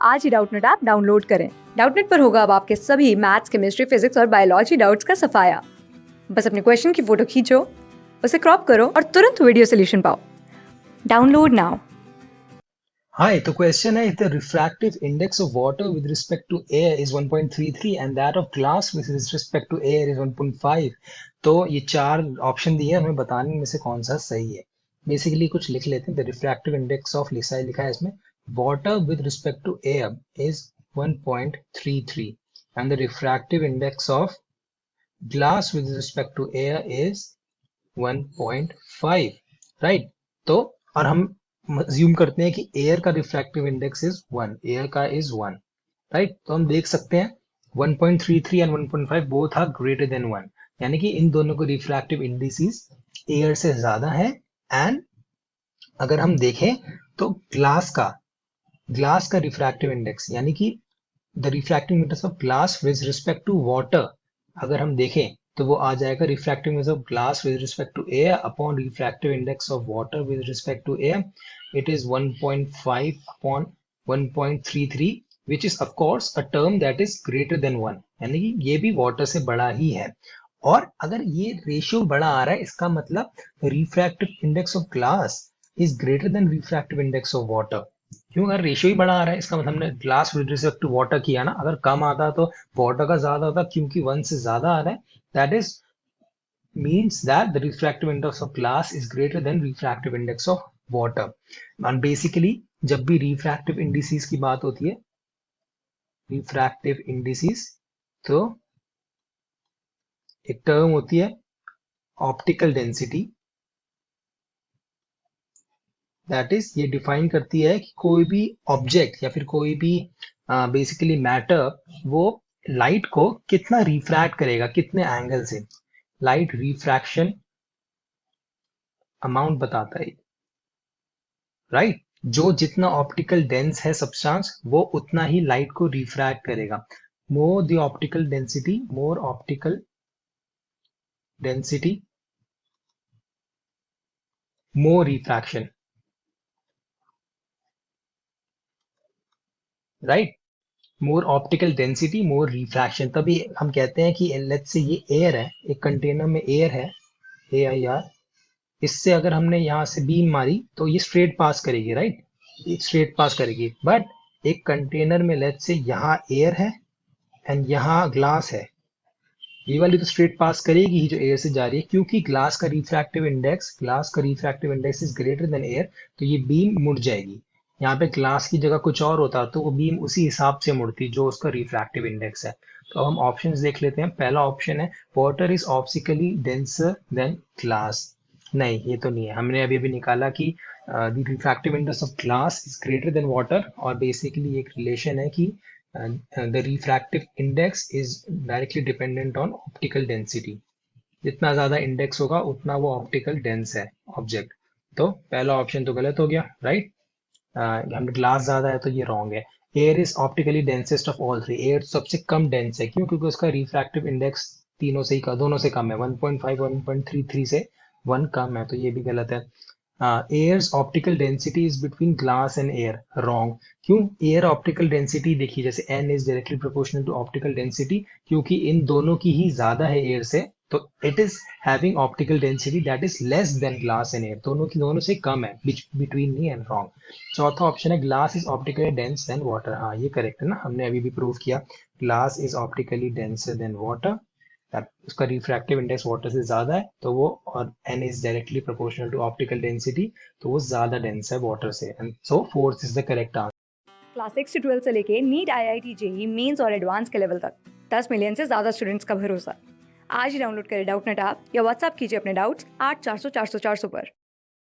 आज ही Doubtnut app download करें। Doubtnut पर होगा अब आपके सभी मैथ्स, केमिस्ट्री, फिजिक्स और बायोलॉजी डाउट्स का सफाया। बस अपने क्वेश्चन की फोटो खींचो, उसे क्रॉप करो और तुरंत वीडियो सोल्यूशन पाओ। Download now. Hi, the question है if the refractive index of water with respect to air is 1.33 and that of glass with respect to air is 1.5, तो ये चार ऑप्शन दिए हैं, हमें बताने में से कौन सा सही है। बेसिकली कुछ लिख लेते हैं। द रिफ्रैक्टिव इंडेक्स ऑफ लिखा है इसमें water with respect to air is 1.33 and the refractive index of glass with respect to air is 1.5, right. तो और हम अज्यूम करते हैं कि एयर का रिफ्रैक्टिव इंडेक्स इज 1, एयर का इज 1, राइट। तो हम देख सकते हैं 1.33 and 1.5 both are greater than 1, यानी कि इन दोनों को रिफ्रैक्टिव इंडिसेस एयर से ज्यादा है। एंड अगर हम देखें तो ग्लास का रिफ्रैक्टिव इंडेक्स यानी कि the refractive index of glass with respect to water, अगर हम देखें तो वो आ जाएगा refractive index of glass with respect to air upon refractive index of water with respect to air. It is 1.5 upon 1.33 which is of course a term that is greater than 1, यानी कि ये भी वाटर से बड़ा ही है। और अगर ये रेशियो बड़ा आ रहा है इसका मतलब refractive index of glass is greater than refractive index of water. क्यों? अगर रेशियो ही बड़ा आ रहा है इसका मतलब हमने glass with respect to water किया ना, अगर कम आता तो वाटर का ज्यादा होता, क्योंकि 1 से ज्यादा आ रहा है that is means that the refractive index of glass is greater than refractive index of water. And basically जब भी refractive indices की बात होती है, refractive indices, तो एक टर्म होती है ऑप्टिकल डेंसिटी, दैट इज ये डिफाइन करती है कि कोई भी ऑब्जेक्ट या फिर कोई भी बेसिकली मैटर वो लाइट को कितना रिफ्रैक्ट करेगा, कितने एंगल से। लाइट रिफ्रैक्शन अमाउंट बताता है, राइट। जो जितना ऑप्टिकल डेंस है सब्सटेंस वो उतना ही लाइट को रिफ्रैक्ट करेगा। More the optical density, more optical density, more refraction, right. More optical density more refraction, तभी हम कहते हैं कि लेट्स से ये एयर है, एक कंटेनर में एयर है, ए आई आर। इससे अगर हमने यहाँ से बीम मारी तो ये स्ट्रेट पास करेगी, राइट, ये स्ट्रेट पास करेगी। बट एक कंटेनर में लेट्स से यहाँ एयर है एंड यहाँ ग्लास है, ये वाली तो स्ट्रेट पास करेगी ही जो एयर से जा रही है, क्योंकि ग्लास का refractive index is greater than air, तो ये बीम मुड़ जाएगी। यहाँ पे ग्लास की जगह कुछ और होता तो वो बीम उसी हिसाब से मुड़ती जो उसका रिफ्रैक्टिव इंडेक्स है। तो अब हम ऑप्शंस देख लेते हैं। पहला ऑप्शन है water is optically denser then glass. नहीं, ये तो नहीं है। हमने अभी भी निकाला कि the refractive index of glass is greater than water, और बेसिकली एक रिलेशन है कि the refractive index is directly dependent on optical density. जितना ज्यादा इंडेक्स होगा उतना वो ऑप्टिकल डेंस है ऑब्जेक्ट। तो पहला ऑप्शन तो गलत हो गया, राइट। हमें ग्लास ज्यादा है तो ये रॉन्ग है। Air is optically densest of all three, air सबसे कम डेंस है। क्यों? क्योंकि उसका रिफ्रैक्टिव इंडेक्स तीनों से ही दोनों से कम है, 1.5 1.33 से 1 कम है, तो ये भी गलत है। Air's optical density is between glass and air, wrong. क्यों? एयर ऑप्टिकल डेंसिटी देखिए, जैसे n is directly proportional to optical density, क्योंकि इन दोनों की ही ज्यादा है एयर से, तो it is having optical density that is less than glass and air, दोनों से कम है, बिटवीन नहीं, एंड रॉन्ग। चौथा ऑप्शन है glass is optically dense then water. हाँ, ये करेक्ट है ना, हमने अभी भी प्रूव किया glass is optically denser than water, उसका रिफ्रैक्टिव इंडेक्स वाटर से ज्यादा है, तो वो, और n is directly proportional to optical density, तो वो ज्यादा डेंस है वाटर से, and so fourth is the correct answer. Class 6 से 12 से लेके नीट, IIT, जेई मेंस और एडवांस के लेवल तक 10 मिलियन से ज्यादा स्टूडेंट्स का भरोसा। आज ही डाउनलोड करें डाउटनेट ऐप या व्हाट्सएप कीजिए अपने डाउट्स 8400 400 400 पर।